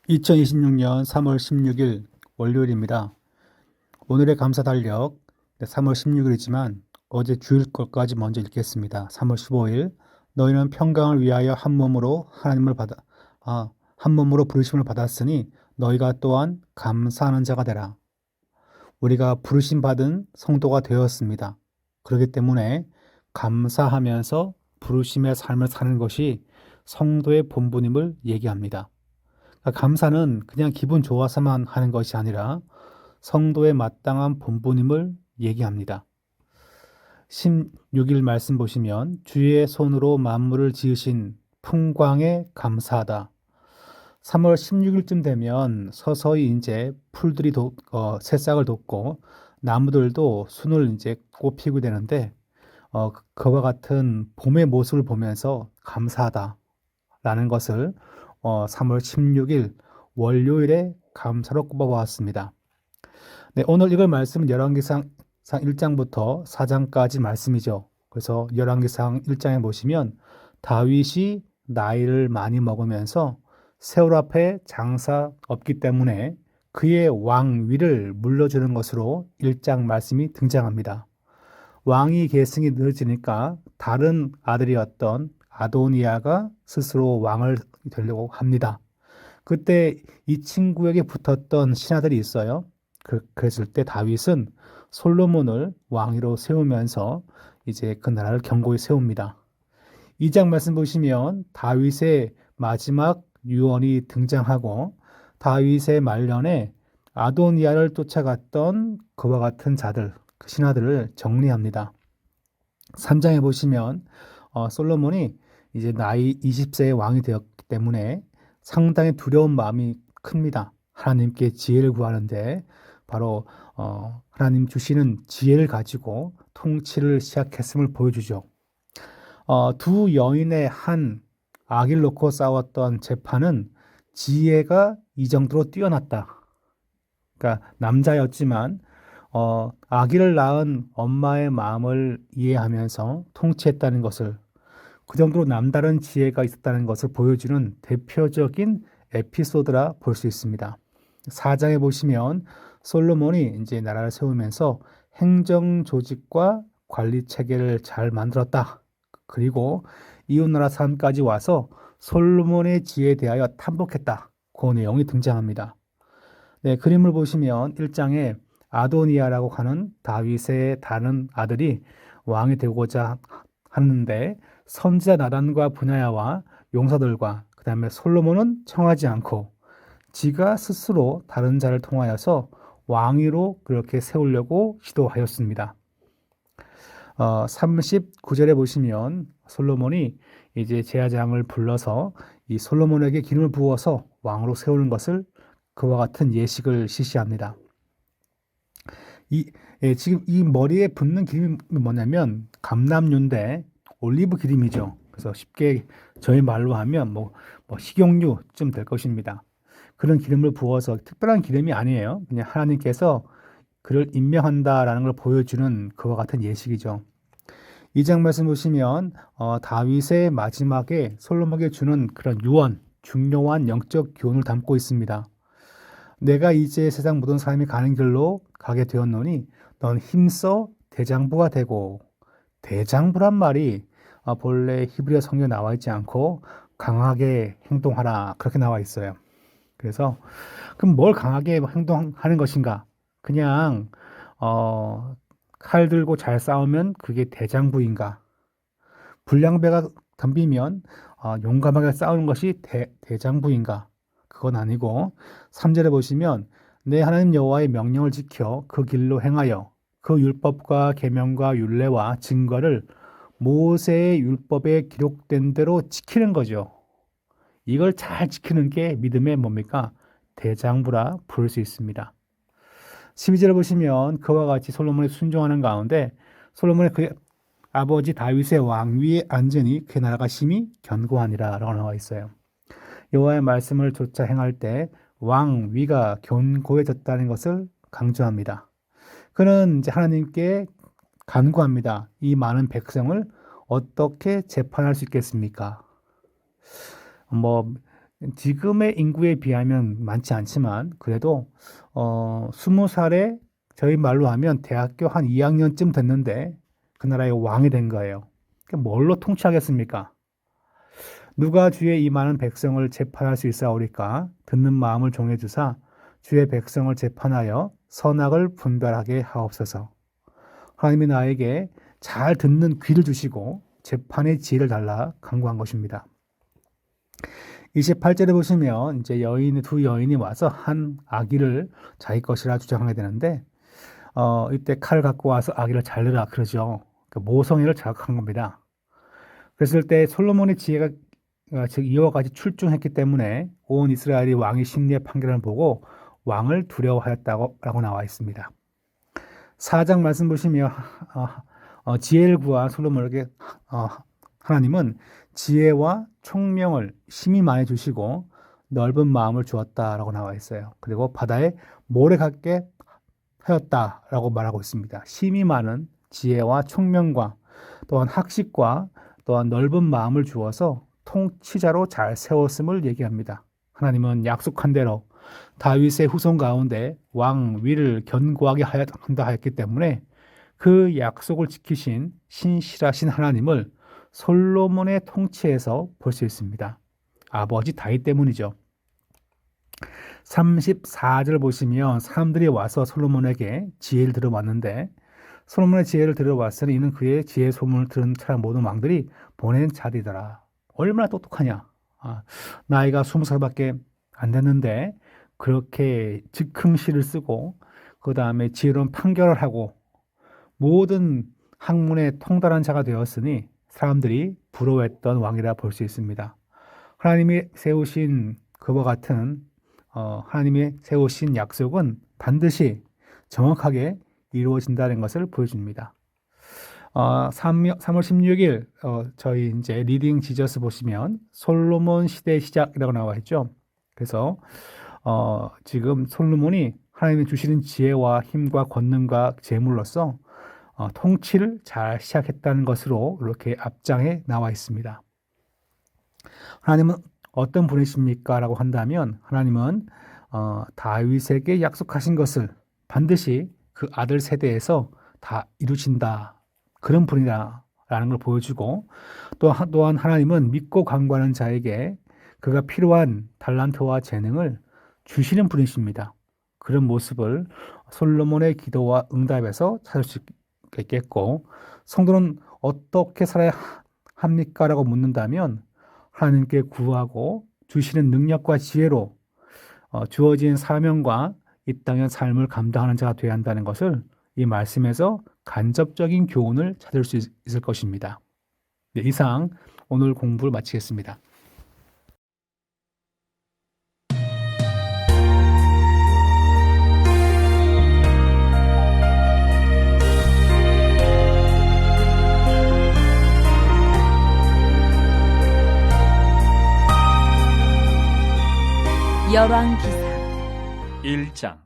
2026년 3월 16일 월요일입니다. 오늘의 감사 달력 3월 16일이지만 어제 주일 것까지 먼저 읽겠습니다. 3월 15일 너희는 평강을 위하여 한 몸으로 한 몸으로 부르심을 받았으니 너희가 또한 감사하는 자가 되라. 우리가 부르심 받은 성도가 되었습니다. 그렇기 때문에 감사하면서 부르심의 삶을 사는 것이 성도의 본분임을 얘기합니다. 감사는 그냥 기분 좋아서만 하는 것이 아니라 성도의 마땅한 본분임을 얘기합니다. 16일 말씀 보시면 주의 손으로 만물을 지으신 풍광에 감사하다. 3월 16일쯤 되면 서서히 이제 풀들이 새싹을 돋고 나무들도 순을 이제 꽃피고 되는데 그와 같은 봄의 모습을 보면서 감사하다라는 것을 3월 16일 월요일에 감사로 꼽아보았습니다. 네, 오늘 읽을 말씀은 열왕기상 1장부터 4장까지 말씀이죠. 그래서 열왕기상 1장에 보시면 다윗이 나이를 많이 먹으면서 세월 앞에 장사 없기 때문에 그의 왕위를 물려주는 것으로 1장 말씀이 등장합니다. 왕위 계승이 늦어지니까 다른 아들이었던 아도니아가 스스로 왕을 되려고 합니다. 그때 이 친구에게 붙었던 신하들이 있어요. 그랬을 때 다윗은 솔로몬을 왕위로 세우면서 이제 그 나라를 견고히 세웁니다. 2장 말씀 보시면 다윗의 마지막 유언이 등장하고 다윗의 말년에 아도니아를 쫓아갔던 그와 같은 자들, 그 신하들을 정리합니다. 3장에 보시면 솔로몬이 이제 나이 20세의 왕이 되었기 때문에 상당히 두려운 마음이 큽니다. 하나님께 지혜를 구하는데 바로 하나님 주시는 지혜를 가지고 통치를 시작했음을 보여주죠. 두 여인의 한 아기를 놓고 싸웠던 재판은 지혜가 이 정도로 뛰어났다. 그러니까 남자였지만 아기를 낳은 엄마의 마음을 이해하면서 통치했다는 것을 그 정도로 남다른 지혜가 있었다는 것을 보여주는 대표적인 에피소드라 볼 수 있습니다. 4장에 보시면 솔로몬이 이제 나라를 세우면서 행정 조직과 관리 체계를 잘 만들었다. 그리고 이웃나라 사람까지 와서 솔로몬의 지혜에 대하여 탐복했다. 그 내용이 등장합니다. 네, 그림을 보시면 1장에 아도니아라고 하는 다윗의 다른 아들이 왕이 되고자 하는데 선지자 나단과 분야야와 용사들과 그 다음에 솔로몬은 청하지 않고 지가 스스로 다른 자를 통하여서 왕위로 그렇게 세우려고 시도하였습니다. 39절에 보시면 솔로몬이 이제 제사장을 불러서 이 솔로몬에게 기름을 부어서 왕으로 세우는 것을 그와 같은 예식을 실시합니다. 지금 이 머리에 붓는 기름이 뭐냐면 감람유인데 올리브 기름이죠. 그래서 쉽게 저희 말로 하면 식용유쯤 될 것입니다. 그런 기름을 부어서 특별한 기름이 아니에요. 그냥 하나님께서 그를 임명한다라는 걸 보여주는 그와 같은 예식이죠. 2장 말씀 보시면 다윗의 마지막에 솔로몬에게 주는 그런 유언, 중요한 영적 교훈을 담고 있습니다. 내가 이제 세상 모든 사람이 가는 길로 가게 되었노니 넌 힘써 대장부가 되고, 대장부란 말이 본래 히브리어 성경에 나와 있지 않고 강하게 행동하라 그렇게 나와 있어요. 그래서 그럼 뭘 강하게 행동하는 것인가? 그냥 칼 들고 잘 싸우면 그게 대장부인가? 불량배가 덤비면 용감하게 싸우는 것이 대장부인가? 그건 아니고 3절에 보시면 내 하나님 여호와의 명령을 지켜 그 길로 행하여 그 율법과 계명과 율례와 증거를 모세의 율법에 기록된 대로 지키는 거죠. 이걸 잘 지키는 게 믿음의 뭡니까? 대장부라 부를 수 있습니다. 12절을 보시면 그와 같이 솔로몬이 순종하는 가운데 솔로몬의 그 아버지 다윗의 왕위에 앉으니 그 나라가 심히 견고하니라 라고 나와 있어요. 여호와의 말씀을 조차 행할 때 왕위가 견고해졌다는 것을 강조합니다. 그는 이제 하나님께 간구합니다. 이 많은 백성을 어떻게 재판할 수 있겠습니까? 지금의 인구에 비하면 많지 않지만 그래도 20살에 저희 말로 하면 대학교 한 2학년쯤 됐는데 그 나라의 왕이 된 거예요. 그러니까 뭘로 통치하겠습니까? 누가 주의 이 많은 백성을 재판할 수 있사오리까? 듣는 마음을 종해주사 주의 백성을 재판하여 선악을 분별하게 하옵소서. 하나님이 나에게 잘 듣는 귀를 주시고 재판의 지혜를 달라 간구한 것입니다. 28절에 보시면 이제 두 여인이 와서 한 아기를 자기 것이라 주장하게 되는데 이때 칼을 갖고 와서 아기를 자르라 그러죠. 그러니까 모성애를 자극한 겁니다. 그랬을 때 솔로몬의 지혜가 즉 이와 같이 출중했기 때문에 온 이스라엘이 왕의 심리의 판결을 보고 왕을 두려워하였다고 나와 있습니다. 4장 말씀 보시면 지혜를 구한 솔로몬에게 하나님은 지혜와 총명을 심히 많이 주시고 넓은 마음을 주었다라고 나와 있어요. 그리고 바다에 모래 같게 하였다라고 말하고 있습니다. 심히 많은 지혜와 총명과 또한 학식과 또한 넓은 마음을 주어서 통치자로 잘 세웠음을 얘기합니다. 하나님은 약속한 대로 다윗의 후손 가운데 왕 위를 견고하게 한다 했기 때문에 그 약속을 지키신 신실하신 하나님을 솔로몬의 통치에서 볼 수 있습니다. 아버지 다윗 때문이죠. 34절 보시면 사람들이 와서 솔로몬에게 지혜를 들어왔는데 솔로몬의 지혜를 들어왔으니 이는 그의 지혜 소문을 들은 사람 모든 왕들이 보낸 자리더라. 얼마나 똑똑하냐. 나이가 20살밖에 안 됐는데 그렇게 즉흥시를 쓰고 그 다음에 지혜로운 판결을 하고 모든 학문에 통달한 자가 되었으니 사람들이 부러워했던 왕이라 볼 수 있습니다. 하나님이 세우신 그와 같은 하나님이 세우신 약속은 반드시 정확하게 이루어진다는 것을 보여줍니다. 3월 16일 저희 이제 리딩 지저스 보시면 솔로몬 시대의 시작이라고 나와 있죠. 그래서 지금 솔로몬이 하나님이 주시는 지혜와 힘과 권능과 재물로서 통치를 잘 시작했다는 것으로 이렇게 앞장에 나와 있습니다. 하나님은 어떤 분이십니까? 라고 한다면 하나님은 다윗에게 약속하신 것을 반드시 그 아들 세대에서 다 이루신다. 그런 분이라는 걸 보여주고 또한 하나님은 믿고 간구하는 자에게 그가 필요한 달란트와 재능을 주시는 분이십니다. 그런 모습을 솔로몬의 기도와 응답에서 찾을 수 있겠고 성도는 어떻게 살아야 합니까? 라고 묻는다면 하나님께 구하고 주시는 능력과 지혜로 주어진 사명과 이 땅의 삶을 감당하는 자가 되어야 한다는 것을 이 말씀에서 간접적인 교훈을 찾을 수 있을 것입니다. 네, 이상 오늘 공부를 마치겠습니다. 열왕기사 1장.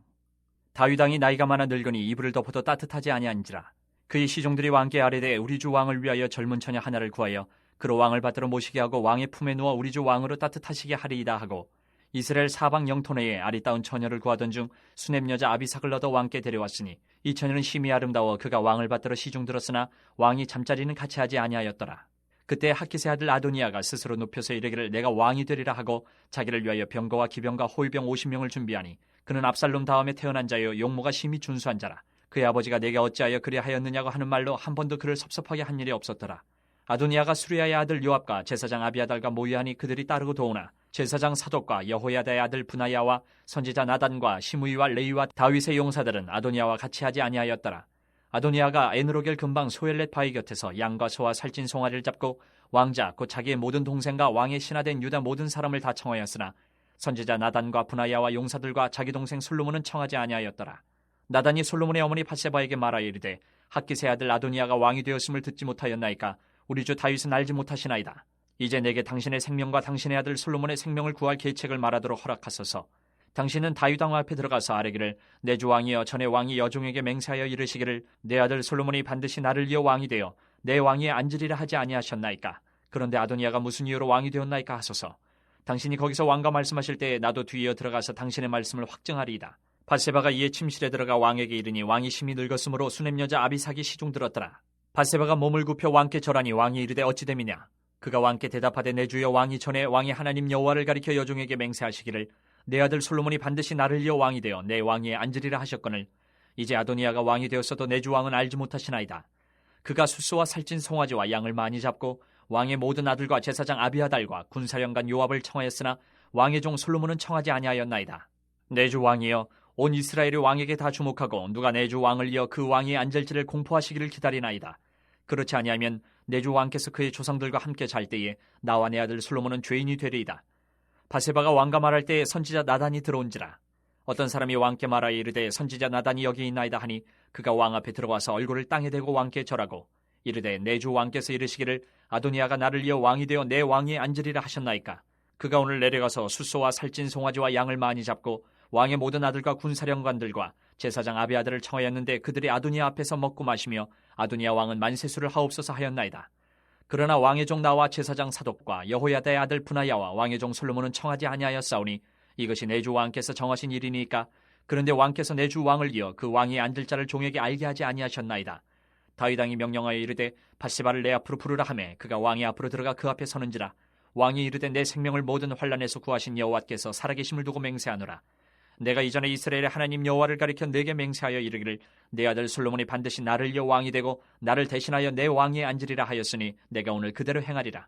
다윗 왕이 나이가 많아 늙으니 이불을 덮어도 따뜻하지 아니한지라. 그의 시종들이 왕께 아뢰되 우리 주 왕을 위하여 젊은 처녀 하나를 구하여 그로 왕을 받들어 모시게 하고 왕의 품에 누워 우리 주 왕으로 따뜻하시게 하리이다 하고 이스라엘 사방 영토 내에 아리따운 처녀를 구하던 중 수넴 여자 아비삭을 얻어 왕께 데려왔으니 이 처녀는 심히 아름다워 그가 왕을 받들어 시중 들었으나 왕이 잠자리는 같이 하지 아니하였더라. 그때 학기세 아들 아도니아가 스스로 높여서 이르기를 내가 왕이 되리라 하고 자기를 위하여 병거와 기병과 호위병 50명을 준비하니 그는 압살롬 다음에 태어난 자여 용모가 심히 준수한 자라. 그의 아버지가 내게 어찌하여 그리하였느냐고 하는 말로 한 번도 그를 섭섭하게 한 일이 없었더라. 아도니아가 수리아의 아들 요압과 제사장 아비아달과 모의하니 그들이 따르고 도우나 제사장 사독과 여호야다의 아들 분하야와 선지자 나단과 시므이와 레이와 다윗의 용사들은 아도니아와 같이 하지 아니하였더라. 아도니아가 에누로겔 근방 소엘렛 바위 곁에서 양과 소와 살찐 송아리를 잡고 왕자 곧 자기의 모든 동생과 왕의 신하된 유다 모든 사람을 다 청하였으나 선지자 나단과 분하야와 용사들과 자기 동생 솔로몬은 청하지 아니하였더라. 나단이 솔로몬의 어머니 밧세바에게 말하여 이르되 학기세 아들 아도니아가 왕이 되었음을 듣지 못하였나이까 우리 주 다윗은 알지 못하시나이다. 이제 내게 당신의 생명과 당신의 아들 솔로몬의 생명을 구할 계책을 말하도록 허락하소서. 당신은 다윗 왕 앞에 들어가서 아뢰기를 내 주 왕이여 전에 왕이 여종에게 맹세하여 이르시기를 내 아들 솔로몬이 반드시 나를 이어 왕이 되어 내 왕위에 앉으리라 하지 아니하셨나이까. 그런데 아도니아가 무슨 이유로 왕이 되었나이까 하소서. 당신이 거기서 왕과 말씀하실 때에 나도 뒤이어 들어가서 당신의 말씀을 확증하리이다. 밧세바가 이에 침실에 들어가 왕에게 이르니 왕이 심히 늙었으므로 수냄 여자 아비삭이 시중 들었더라. 밧세바가 몸을 굽혀 왕께 절하니 왕이 이르되 어찌 됨이냐. 그가 왕께 대답하되 내 주여 왕이 전에 왕이 하나님 여호와를 가리켜 여종에게 맹세하시기를 내 아들 솔로몬이 반드시 나를 이어 왕이 되어 내 왕위에 앉으리라 하셨거늘 이제 아도니아가 왕이 되었어도 내 주 왕은 알지 못하시나이다. 그가 숫소와 살찐 송아지와 양을 많이 잡고 왕의 모든 아들과 제사장 아비아달과 군사령관 요압을 청하였으나 왕의 종 솔로몬은 청하지 아니하였나이다. 내 주 왕이여 온 이스라엘이 왕에게 다 주목하고 누가 내 주 왕을 이어 그 왕위에 앉을지를 공포하시기를 기다리나이다. 그렇지 아니하면 내 주 왕께서 그의 조상들과 함께 잘 때에 나와 내 아들 솔로몬은 죄인이 되리이다. 밧세바가 왕과 말할 때에 선지자 나단이 들어온지라. 어떤 사람이 왕께 말하여 이르되 선지자 나단이 여기 있나이다 하니 그가 왕 앞에 들어와서 얼굴을 땅에 대고 왕께 절하고 이르되 내 주 왕께서 이르시기를 아도니아가 나를 이어 왕이 되어 내 왕위에 앉으리라 하셨나이까. 그가 오늘 내려가서 숫소와 살찐 송아지와 양을 많이 잡고 왕의 모든 아들과 군사령관들과 제사장 아비아들을 청하였는데 그들이 아도니아 앞에서 먹고 마시며 아도니아 왕은 만세수를 하옵소서 하였나이다. 그러나 왕의 종 나와 제사장 사독과 여호야다의 아들 분하야와 왕의 종 솔로몬은 청하지 아니하였사오니 이것이 내 주 왕께서 정하신 일이니까. 그런데 왕께서 내 주 왕을 이어 그 왕위에 앉을 자를 종에게 알게 하지 아니하셨나이다. 다윗 왕이 명령하여 이르되 밧세바를 내 앞으로 부르라 하매 그가 왕의 앞으로 들어가 그 앞에 서는지라. 왕이 이르되 내 생명을 모든 환난에서 구하신 여호와께서 살아계심을 두고 맹세하노라. 내가 이전에 이스라엘의 하나님 여호와를 가리켜 내게 맹세하여 이르기를 내 아들 솔로몬이 반드시 나를 이어 왕이 되고 나를 대신하여 내 왕위에 앉으리라 하였으니 내가 오늘 그대로 행하리라.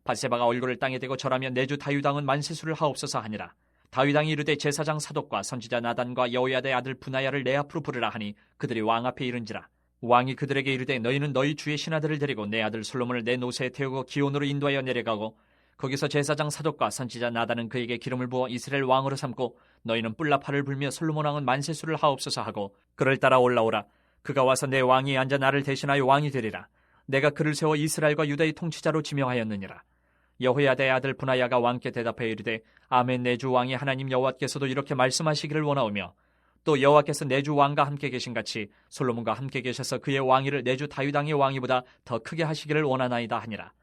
밧세바가 얼굴을 땅에 대고 절하며 내 주 다윗 왕은 만세수를 하옵소서 하니라. 다윗 왕이 이르되 제사장 사독과 선지자 나단과 여호야다의 아들 분하야를 내 앞으로 부르라 하니 그들이 왕 앞에 이른지라. 왕이 그들에게 이르되 너희는 너희 주의 신하들을 데리고 내 아들 솔로몬을 내 노새에 태우고 기온으로 인도하여 내려가고 거기서 제사장 사독과 선지자 나단은 그에게 기름을 부어 이스라엘 왕으로 삼고 너희는 뿔나팔을 불며 솔로몬 왕은 만세수를 하옵소서 하고 그를 따라 올라오라. 그가 와서 내 왕위에 앉아 나를 대신하여 왕이 되리라. 내가 그를 세워 이스라엘과 유다의 통치자로 지명하였느니라. 여호야다의 아들 분하야가 왕께 대답하여 이르되 아멘. 내 주 왕이 하나님 여호와께서도 이렇게 말씀하시기를 원하오며 또 여호와께서 내 주 왕과 함께 계신 같이 솔로몬과 함께 계셔서 그의 왕위를 내 주 다윗 왕의 왕위보다 더 크게 하시기를 원하나이다 하니라.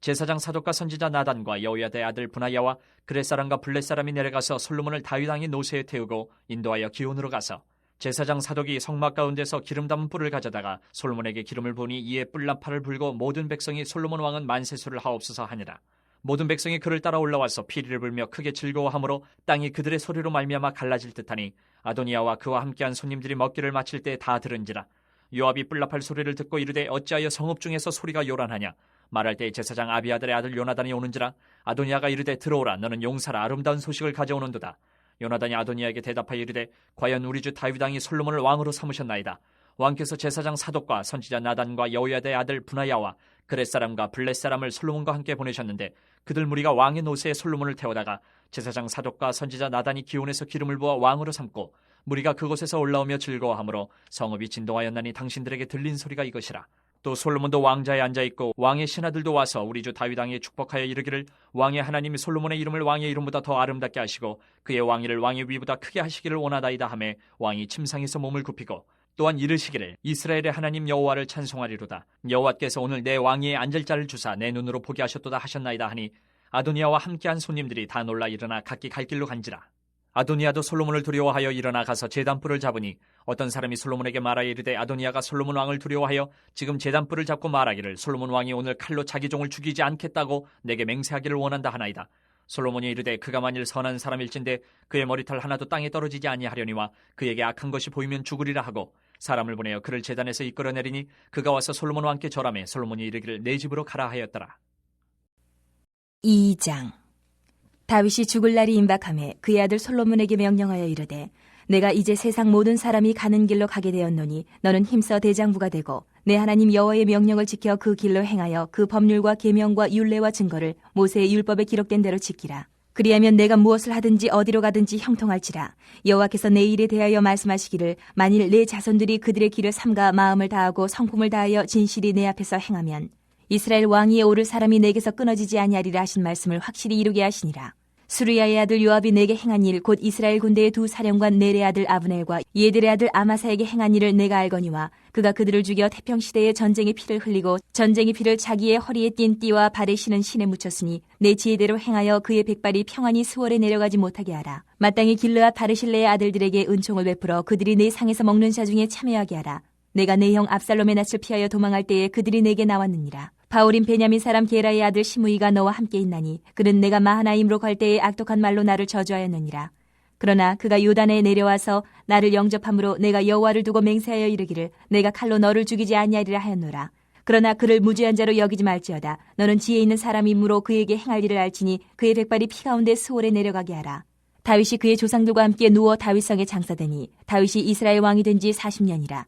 제사장 사독과 선지자 나단과 여호야다의 아들 분하야와 그렛 사람과 블렛 사람이 내려가서 솔로몬을 다윗 왕의 노새에 태우고 인도하여 기온으로 가서 제사장 사독이 성막 가운데서 기름 담은 뿔을 가져다가 솔로몬에게 기름을 부으니 이에 뿔나팔을 불고 모든 백성이 솔로몬 왕은 만세수를 하옵소서 하니라. 모든 백성이 그를 따라 올라와서 피리를 불며 크게 즐거워하므로 땅이 그들의 소리로 말미암아 갈라질 듯하니 아도니아와 그와 함께한 손님들이 먹기를 마칠 때 다 들은지라. 요압이 뿔나팔 소리를 듣고 이르되 어찌하여 성읍 중에서 소리가 요란하냐. 말할 때 제사장 아비아들의 아들 요나단이 오는지라. 아도니아가 이르되 들어오라. 너는 용사라 아름다운 소식을 가져오는도다. 요나단이 아도니아에게 대답하여 이르되 과연 우리 주 다윗 왕이 솔로몬을 왕으로 삼으셨나이다. 왕께서 제사장 사독과 선지자 나단과 여호야다의 아들 분하야와 그렛 사람과 블렛 사람을 솔로몬과 함께 보내셨는데 그들 무리가 왕의 노새에 솔로몬을 태우다가 제사장 사독과 선지자 나단이 기온에서 기름을 부어 왕으로 삼고 무리가 그곳에서 올라오며 즐거워하므로 성읍이 진동하였나니 당신들에게 들린 소리가 이것이라. 또 솔로몬도 왕자에 앉아있고 왕의 신하들도 와서 우리 주 다윗 왕에 축복하여 이르기를 왕의 하나님이 솔로몬의 이름을 왕의 이름보다 더 아름답게 하시고 그의 왕위를 왕의 위보다 크게 하시기를 원하다이다 하매 왕이 침상에서 몸을 굽히고 또한 이르시기를 이스라엘의 하나님 여호와를 찬송하리로다. 여호와께서 오늘 내 왕위에 앉을 자를 주사 내 눈으로 보게 하셨도다 하셨나이다 하니 아도니아와 함께한 손님들이 다 놀라 일어나 각기 갈 길로 간지라. 아도니아도 솔로몬을 두려워하여 일어나 가서 제단뿔을 잡으니 어떤 사람이 솔로몬에게 말하여 이르되 아도니아가 솔로몬 왕을 두려워하여 지금 제단뿔을 잡고 말하기를 솔로몬 왕이 오늘 칼로 자기 종을 죽이지 않겠다고 내게 맹세하기를 원한다 하나이다. 솔로몬이 이르되 그가 만일 선한 사람일진데 그의 머리털 하나도 땅에 떨어지지 아니하려니와 그에게 악한 것이 보이면 죽으리라 하고 사람을 보내어 그를 제단에서 이끌어내리니 그가 와서 솔로몬 왕께 절하매 솔로몬이 이르기를 내 집으로 가라 하였더라. 2장. 다윗이 죽을 날이 임박하매 그의 아들 솔로몬에게 명령하여 이르되 내가 이제 세상 모든 사람이 가는 길로 가게 되었노니 너는 힘써 대장부가 되고 내 하나님 여호와의 명령을 지켜 그 길로 행하여 그 법률과 계명과 율례와 증거를 모세의 율법에 기록된 대로 지키라. 그리하면 내가 무엇을 하든지 어디로 가든지 형통할지라. 여호와께서 내 일에 대하여 말씀하시기를 만일 내 자손들이 그들의 길을 삼가 마음을 다하고 성품을 다하여 진실이 내 앞에서 행하면 이스라엘 왕위에 오를 사람이 내게서 끊어지지 아니하리라 하신 말씀을 확실히 이루게 하시니라. 수르야의 아들 요압이 내게 행한 일 곧 이스라엘 군대의 두 사령관 넬의 아들 아브넬과 예들의 아들 아마사에게 행한 일을 내가 알거니와 그가 그들을 죽여 태평시대에 전쟁의 피를 흘리고 전쟁의 피를 자기의 허리에 띤 띠와 발에 신은 신에 묻혔으니 내 지혜대로 행하여 그의 백발이 평안히 수월에 내려가지 못하게 하라. 마땅히 길르앗 바르실레의 아들들에게 은총을 베풀어 그들이 내 상에서 먹는 자 중에 참여하게 하라. 내가 내 형 압살롬의 낯을 피하여 도망할 때에 그들이 내게 나왔느니라. 바울인 베냐민 사람 게라의 아들 시므이가 너와 함께 있나니 그는 내가 마하나임으로 갈 때에 악독한 말로 나를 저주하였느니라. 그러나 그가 요단에 내려와서 나를 영접함으로 내가 여호와를 두고 맹세하여 이르기를 내가 칼로 너를 죽이지 아니하리라 하였노라. 그러나 그를 무죄한 자로 여기지 말지어다. 너는 지혜 있는 사람이므로 그에게 행할 일을 알지니 그의 백발이 피 가운데 수월에 내려가게 하라. 다윗이 그의 조상들과 함께 누워 다윗성에 장사되니 다윗이 이스라엘 왕이 된 지 40년이라.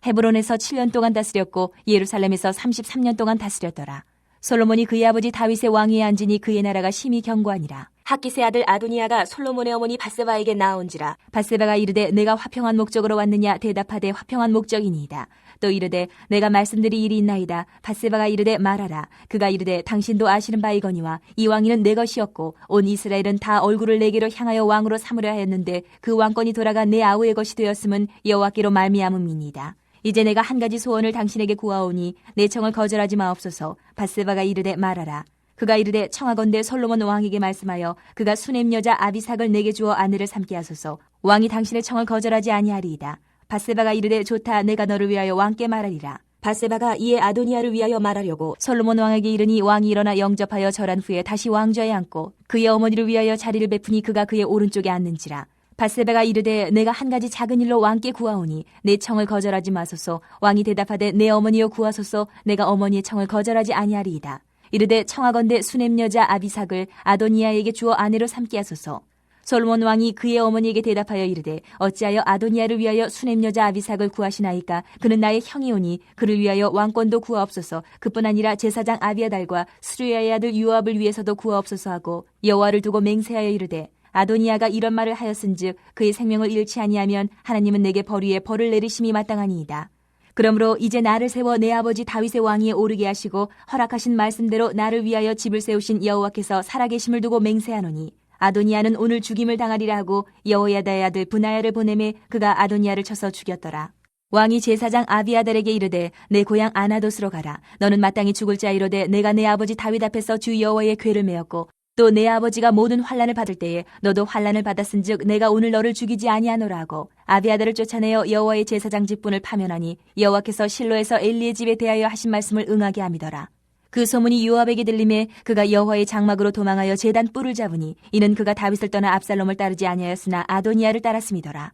헤브론에서 7년 동안 다스렸고 예루살렘에서 33년 동안 다스렸더라. 솔로몬이 그의 아버지 다윗의 왕위에 앉으니 그의 나라가 심히 견고하니라. 학깃의 아들 아도니아가 솔로몬의 어머니 밧세바에게 나온지라. 밧세바가 이르되 내가 화평한 목적으로 왔느냐 대답하되 화평한 목적이니이다. 또 이르되 내가 말씀드릴 일이 있나이다. 밧세바가 이르되 말하라. 그가 이르되 당신도 아시는 바이거니와 이 왕위는 내 것이었고 온 이스라엘은 다 얼굴을 내게로 향하여 왕으로 삼으려 하였는데 그 왕권이 돌아가 내 아우의 것이 되었음은 여호와께로 말미암음이니이다. 이제 내가 한 가지 소원을 당신에게 구하오니 내 청을 거절하지 마옵소서. 밧세바가 이르되 말하라. 그가 이르되 청하건대 솔로몬 왕에게 말씀하여 그가 수넴 여자 아비삭을 내게 주어 아내를 삼게 하소서. 왕이 당신의 청을 거절하지 아니하리이다. 밧세바가 이르되 좋다. 내가 너를 위하여 왕께 말하리라. 밧세바가 이에 아도니아를 위하여 말하려고 솔로몬 왕에게 이르니 왕이 일어나 영접하여 절한 후에 다시 왕좌에 앉고 그의 어머니를 위하여 자리를 베푸니 그가 그의 오른쪽에 앉는지라. 밧세바가 이르되 내가 한 가지 작은 일로 왕께 구하오니 내 청을 거절하지 마소서. 왕이 대답하되 내 어머니여 구하소서. 내가 어머니의 청을 거절하지 아니하리이다. 이르되 청하건대 수넴 여자 아비삭을 아도니아에게 주어 아내로 삼게 하소서. 솔로몬 왕이 그의 어머니에게 대답하여 이르되 어찌하여 아도니아를 위하여 수넴 여자 아비삭을 구하시나이까? 그는 나의 형이오니 그를 위하여 왕권도 구하옵소서. 그뿐 아니라 제사장 아비아달과 스루야의 아들 요압을 위해서도 구하옵소서 하고 여호와를 두고 맹세하여 이르되 아도니아가 이런 말을 하였은즉 그의 생명을 잃지 아니하면 하나님은 내게 벌 위에 벌을 내리심이 마땅하니이다. 그러므로 이제 나를 세워 내 아버지 다윗의 왕위에 오르게 하시고 허락하신 말씀대로 나를 위하여 집을 세우신 여호와께서 살아계심을 두고 맹세하노니 아도니아는 오늘 죽임을 당하리라 하고 여호야다의 아들 브나야를 보내매 그가 아도니아를 쳐서 죽였더라. 왕이 제사장 아비아달에게 이르되 내 고향 아나돗으로 가라. 너는 마땅히 죽을 자이로되 내가 내 아버지 다윗 앞에서 주 여호와의 궤를 메었고 또 내 아버지가 모든 환난을 받을 때에 너도 환난을 받았은즉 내가 오늘 너를 죽이지 아니하노라 하고 아비아달을 쫓아내어 여호와의 제사장 직분을 파면하니 여호와께서 실로에서 엘리의 집에 대하여 하신 말씀을 응하게 함이더라. 그 소문이 요압에게 들림에 그가 여호와의 장막으로 도망하여 제단 뿔을 잡으니 이는 그가 다윗을 떠나 압살롬을 따르지 아니하였으나 아도니아를 따랐음이더라.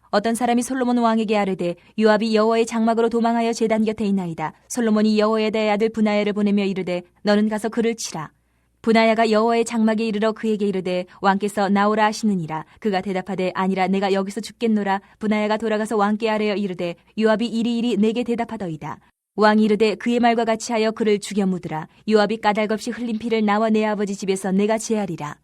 어떤 사람이 솔로몬 왕에게 아뢰되 요압이 여호와의 장막으로 도망하여 제단 곁에 있나이다. 솔로몬이 여호야다의 아들 브나야를 보내며 이르되 너는 가서 그를 치라. 브나야가 여호와의 장막에 이르러 그에게 이르되 왕께서 나오라 하시느니라. 그가 대답하되 아니라 내가 여기서 죽겠노라. 브나야가 돌아가서 왕께 아뢰어 이르되 요압이 이리이리 내게 대답하더이다. 왕이 이르되 그의 말과 같이 하여 그를 죽여 묻으라. 요압이 까닭없이 흘린 피를 나와 내 아버지 집에서 내가 제하리라.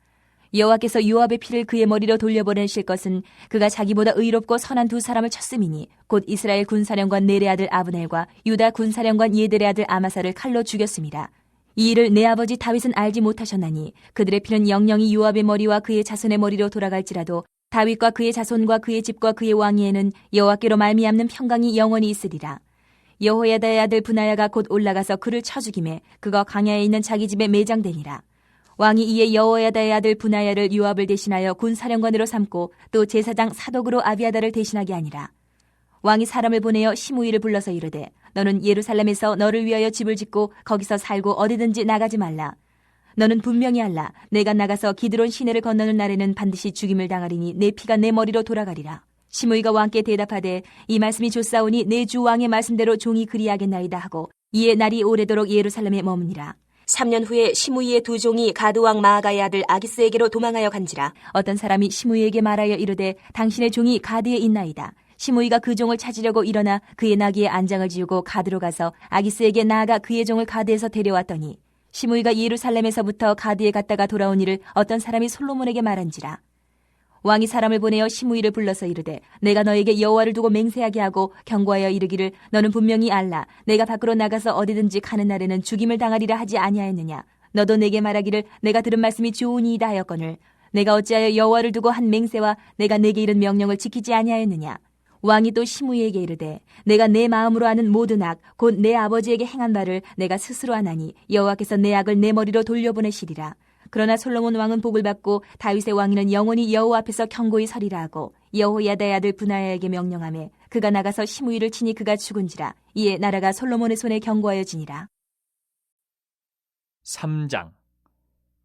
여호와께서 요압의 피를 그의 머리로 돌려보내실 것은 그가 자기보다 의롭고 선한 두 사람을 쳤음이니 곧 이스라엘 군사령관 넬의 아들 아브넬과 유다 군사령관 예델의 아들 아마사를 칼로 죽였습니다. 이 일을 내 아버지 다윗은 알지 못하셨나니 그들의 피는 영영이 요압의 머리와 그의 자손의 머리로 돌아갈지라도 다윗과 그의 자손과 그의 집과 그의 왕위에는 여호와께로 말미암는 평강이 영원히 있으리라. 여호야다의 아들 브나야가 곧 올라가서 그를 쳐 죽이매 그가 광야에 있는 자기 집에 매장되니라. 왕이 이에 여호야다의 아들 브나야를 요압을 대신하여 군사령관으로 삼고 또 제사장 사독으로 아비아달을 대신하게 하니라. 왕이 사람을 보내어 시므이를 불러서 이르되 너는 예루살렘에서 너를 위하여 집을 짓고 거기서 살고 어디든지 나가지 말라. 너는 분명히 알라. 내가 나가서 기드론 시내를 건너는 날에는 반드시 죽임을 당하리니 내 피가 내 머리로 돌아가리라. 시므이가 왕께 대답하되 이 말씀이 좋사오니 내 주 왕의 말씀대로 종이 그리하겠나이다 하고 이에 날이 오래도록 예루살렘에 머무니라. 3년 후에 시므이의 두 종이 가드 왕 마아가의 아들 아기스에게로 도망하여 간지라. 어떤 사람이 시므이에게 말하여 이르되 당신의 종이 가드에 있나이다. 시므이가 그 종을 찾으려고 일어나 그의 나귀에 안장을 지우고 가드로 가서 아기스에게 나아가 그의 종을 가드에서 데려왔더니 시므이가 예루살렘에서부터 가드에 갔다가 돌아온 일을 어떤 사람이 솔로몬에게 말한지라. 왕이 사람을 보내어 시므이를 불러서 이르되 내가 너에게 여호와를 두고 맹세하게 하고 경고하여 이르기를 너는 분명히 알라. 내가 밖으로 나가서 어디든지 가는 날에는 죽임을 당하리라 하지 아니하였느냐. 너도 내게 말하기를 내가 들은 말씀이 좋으니이다 하였거늘 내가 어찌하여 여호와를 두고 한 맹세와 내가 내게 이른 명령을 지키지 아니하였느냐? 왕이 또 시므이에게 이르되 내가 내 마음으로 하는 모든 악 곧 내 아버지에게 행한 바를 내가 스스로 하나니 여호와께서 내 악을 내 머리로 돌려보내시리라. 그러나 솔로몬 왕은 복을 받고 다윗의 왕위는 영원히 여호와 앞에서 견고히 서리라 하고 여호야다의 아들 분하야에게 명령하매 그가 나가서 시므이를 치니 그가 죽은지라. 이에 나라가 솔로몬의 손에 견고하여지니라. 3장.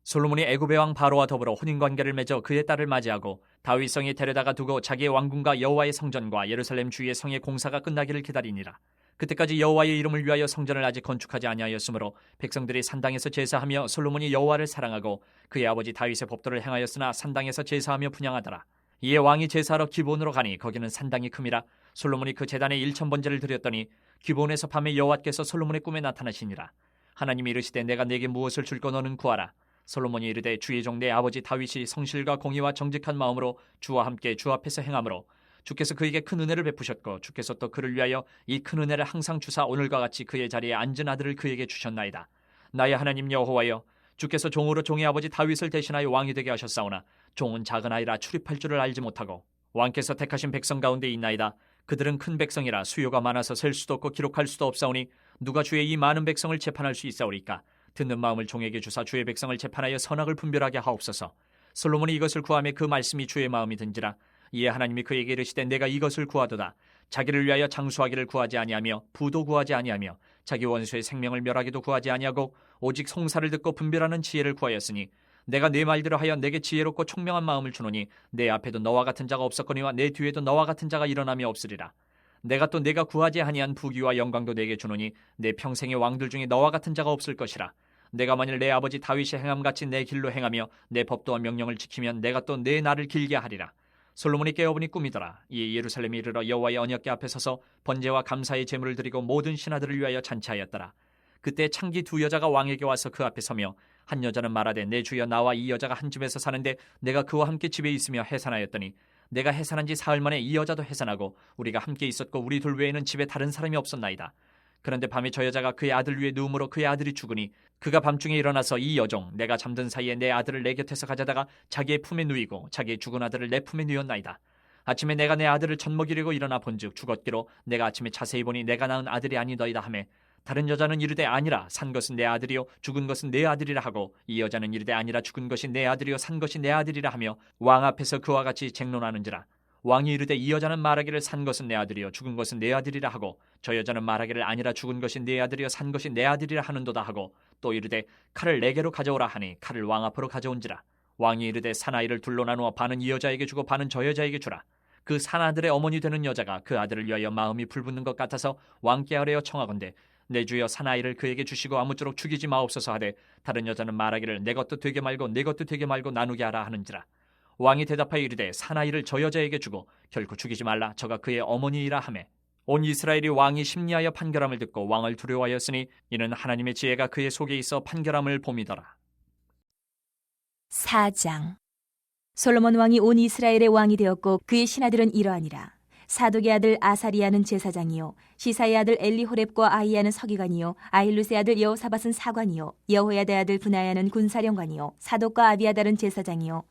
솔로몬이 애굽의 왕 바로와 더불어 혼인관계를 맺어 그의 딸을 맞이하고 다윗성에 데려다가 두고 자기의 왕궁과 여호와의 성전과 예루살렘 주위의 성의 공사가 끝나기를 기다리니라. 그때까지 여호와의 이름을 위하여 성전을 아직 건축하지 아니하였으므로 백성들이 산당에서 제사하며 솔로몬이 여호와를 사랑하고 그의 아버지 다윗의 법도를 행하였으나 산당에서 제사하며 분향하더라. 이에 왕이 제사하러 기브온으로 가니 거기는 산당이 큼이라. 솔로몬이 그 제단에 1000번제를 드렸더니 기브온에서 밤에 여호와께서 솔로몬의 꿈에 나타나시니라. 하나님이 이르시되 내가 내게 무엇을 줄까 너는 구하라. 솔로몬이 이르되 주의 종 내 아버지 다윗이 성실과 공의와 정직한 마음으로 주와 함께 주 앞에서 행함으로 주께서 그에게 큰 은혜를 베푸셨고 주께서 또 그를 위하여 이 큰 은혜를 항상 주사 오늘과 같이 그의 자리에 앉은 아들을 그에게 주셨나이다. 나의 하나님 여호와여, 주께서 종으로 종의 아버지 다윗을 대신하여 왕이 되게 하셨사오나 종은 작은 아이라 출입할 줄을 알지 못하고 왕께서 택하신 백성 가운데 있나이다. 그들은 큰 백성이라 수요가 많아서 셀 수도 없고 기록할 수도 없사오니 누가 주의 이 많은 백성을 재판할 수 있사오리까? 듣는 마음을 종에게 주사 주의 백성을 재판하여 선악을 분별하게 하옵소서. 솔로몬이 이것을 구하며 그 말씀이 주의 마음이 든지라. 이에 하나님이 그에게 이르시되 내가 이것을 구하도다. 자기를 위하여 장수하기를 구하지 아니하며 부도 구하지 아니하며 자기 원수의 생명을 멸하기도 구하지 아니하고 오직 송사를 듣고 분별하는 지혜를 구하였으니 내가 네 말대로 하여 내게 지혜롭고 총명한 마음을 주노니 내 앞에도 너와 같은 자가 없었거니와 내 뒤에도 너와 같은 자가 일어나며 없으리라. 내가 또 내가 구하지 아니한 부귀와 영광도 내게 주노니 내 평생의 왕들 중에 너와 같은 자가 없을 것이라. 내가 만일 내 아버지 다윗이 행함같이 내 길로 행하며 내 법도와 명령을 지키면 내가 또 내 날을 길게 하리라. 솔로몬이 깨어보니 꿈이더라. 이에 예루살렘에 이르러 여호와의 언약궤 앞에 서서 번제와 감사의 제물을 드리고 모든 신하들을 위하여 잔치하였더라. 그때 창기 두 여자가 왕에게 와서 그 앞에 서며 한 여자는 말하되 내 주여 나와 이 여자가 한 집에서 사는데 내가 그와 함께 집에 있으며 해산하였더니 내가 해산한 지 사흘 만에 이 여자도 해산하고 우리가 함께 있었고 우리 둘 외에는 집에 다른 사람이 없었나이다. 그런데 밤에 저 여자가 그의 아들 위에 누움으로 그의 아들이 죽으니 그가 밤중에 일어나서 이 여종 내가 잠든 사이에 내 아들을 내 곁에서 가져다가 자기의 품에 누이고 자기의 죽은 아들을 내 품에 누였나이다. 아침에 내가 내 아들을 젖먹이려고 일어나 본즉 죽었기로 내가 아침에 자세히 보니 내가 낳은 아들이 아니더이다 하매 다른 여자는 이르되 아니라 산 것은 내 아들이요 죽은 것은 내 아들이라 하고 이 여자는 이르되 아니라 죽은 것이 내 아들이요 산 것이 내 아들이라 하며 왕 앞에서 그와 같이 쟁론하는지라. 왕이 이르되 이 여자는 말하기를 산 것은 내 아들이요 죽은 것은 내 아들이라 하고 저 여자는 말하기를 아니라 죽은 것이 내 아들이요 산 것이 내 아들이라 하는도다 하고 또 이르되 칼을 내게로 가져오라 하니 칼을 왕 앞으로 가져온지라. 왕이 이르되 사나이를 둘로 나누어 반은 이 여자에게 주고 반은 저 여자에게 주라. 그 사나들의 어머니 되는 여자가 그 아들을 위하여 마음이 불붙는 것 같아서 왕께 아뢰어 청하건대 내 주여 사나이를 그에게 주시고 아무쪼록 죽이지 마옵소서 하되 다른 여자는 말하기를 내 것도 되게 말고 내 것도 되게 말고 나누게 하라 하는지라. 왕이 대답하여 이르되 사나이를 저 여자에게 주고 결코 죽이지 말라 저가 그의 어머니이라 하매 온 이스라엘이 왕이 심리하여 판결함을 듣고 왕을 두려워하였으니 이는 하나님의 지혜가 그의 속에 있어 판결함을 봄이더라. 4장. 솔로몬 왕이 온 이스라엘의 왕이 되었고 그의 신하들은 이러하니라. 사독의 아들 아사리아는 제사장이요 시사의 아들 엘리호렙과 아이야는 서기관이요 아힐루스의 아들 여호사밧은 사관이요 여호야다의 아들 분하야는 군사령관이요 사독과 아비아달은 제사장이요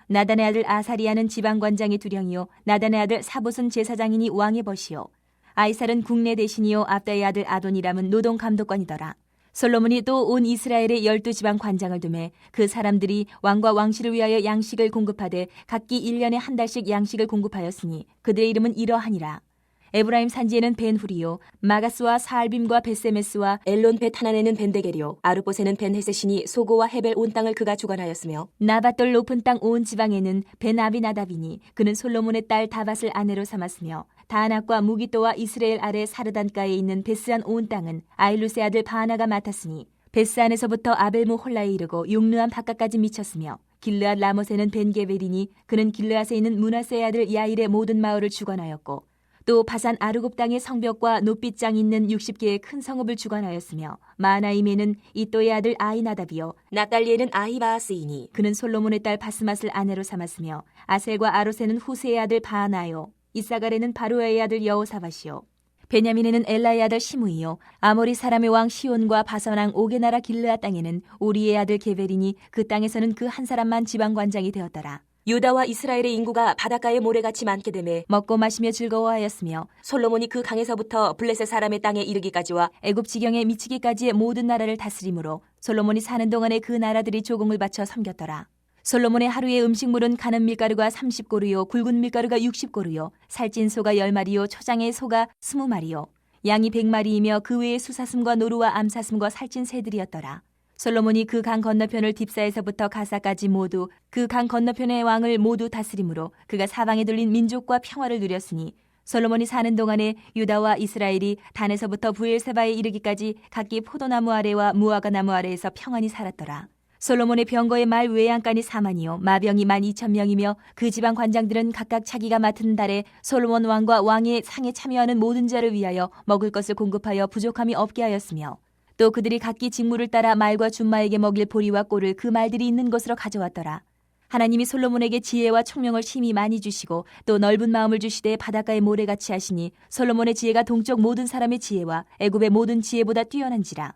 나단의 아들 아사리아는 지방관장의 두령이요 나단의 아들 사봇은 제사장이니 왕의 벗이요 아이살은 국내 대신이요 압다의 아들 아도니람은 노동 감독관이더라. 솔로몬이 또 온 이스라엘의 12지방 관장을 두매 그 사람들이 왕과 왕실을 위하여 양식을 공급하되 각기 1년에 한 달씩 양식을 공급하였으니 그들의 이름은 이러하니라. 에브라임 산지에는 벤후리요 마가스와 사알빔과 벳세메스와 엘론 벳하난에는 벤데게리요 아르봇에는 벤헤세시니 소고와 헤벨 온 땅을 그가 주관하였으며 나밧돌 높은 땅 온 지방에는 벤아비나답이니 그는 솔로몬의 딸 다밧을 아내로 삼았으며 다낙과 무기또와 이스라엘 아래 사르단가에 있는 베스안 온 땅은 아일루스의 아들 바하나가 맡았으니 베스안에서부터 아벨무 홀라에 이르고 용르암 바깥까지 미쳤으며 길르앗 라못에는 벤게벨이니 그는 길르앗에 있는 므낫세의 아들 야일의 모든 마을을 주관하였고 또 바산 아르곱 땅의 성벽과 높빗장 있는 60개의 큰 성읍을 주관하였으며 마하나임에는 이또의 아들 아이나답이요 납달리에는 아히바아스이니 그는 솔로몬의 딸 바스맛을 아내로 삼았으며 아셀과 아롯에는 후세의 아들 바하나요 이사갈에는 바루아의 아들 여호사밧이요 베냐민에는 엘라의 아들 시므이요 아모리 사람의 왕 시온과 바산 왕 옥의 나라 길르앗 땅에는 우리의 아들 게벨이니 그 땅에서는 그 한 사람만 지방관장이 되었더라. 유다와 이스라엘의 인구가 바닷가의 모래같이 많게 되매 먹고 마시며 즐거워하였으며 솔로몬이 그 강에서부터 블레셋 사람의 땅에 이르기까지와 애굽 지경에 미치기까지의 모든 나라를 다스림으로 솔로몬이 사는 동안에 그 나라들이 조공을 바쳐 섬겼더라. 솔로몬의 하루의 음식물은 가는 밀가루가 30고루요 굵은 밀가루가 60고루요 살찐 소가 10마리요 초장의 소가 20마리요 양이 100마리이며 그 외에 수사슴과 노루와 암사슴과 살찐 새들이었더라. 솔로몬이 그 강 건너편을 딥사에서부터 가사까지 모두 그 강 건너편의 왕을 모두 다스림으로 그가 사방에 둘린 민족과 평화를 누렸으니 솔로몬이 사는 동안에 유다와 이스라엘이 단에서부터 부엘세바에 이르기까지 각기 포도나무 아래와 무화과 나무 아래에서 평안히 살았더라. 솔로몬의 병거의 말 외양간이 4만이요 마병이 12,000명이며 그 지방 관장들은 각각 자기가 맡은 달에 솔로몬 왕과 왕의 상에 참여하는 모든 자를 위하여 먹을 것을 공급하여 부족함이 없게 하였으며 또 그들이 각기 직무를 따라 말과 준마에게 먹일 보리와 꼴을 그 말들이 있는 곳으로 가져왔더라. 하나님이 솔로몬에게 지혜와 총명을 심히 많이 주시고 또 넓은 마음을 주시되 바닷가의 모래같이 하시니 솔로몬의 지혜가 동쪽 모든 사람의 지혜와 애굽의 모든 지혜보다 뛰어난지라.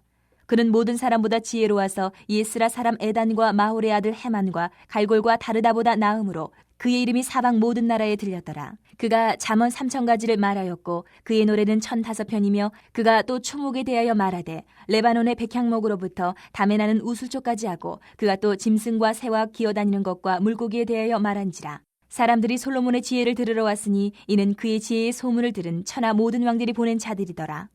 그는 모든 사람보다 지혜로워서 예스라 사람 에단과 마홀의 아들 헤만과 갈골과 다르다보다 나음으로 그의 이름이 사방 모든 나라에 들렸더라. 그가 잠언 3,000가지를 말하였고 그의 노래는 1,005편이며 그가 또 추목에 대하여 말하되 레바논의 백향목으로부터 담에 나는 우수초까지 하고 그가 또 짐승과 새와 기어다니는 것과 물고기에 대하여 말한지라. 사람들이 솔로몬의 지혜를 들으러 왔으니 이는 그의 지혜의 소문을 들은 천하 모든 왕들이 보낸 자들이더라.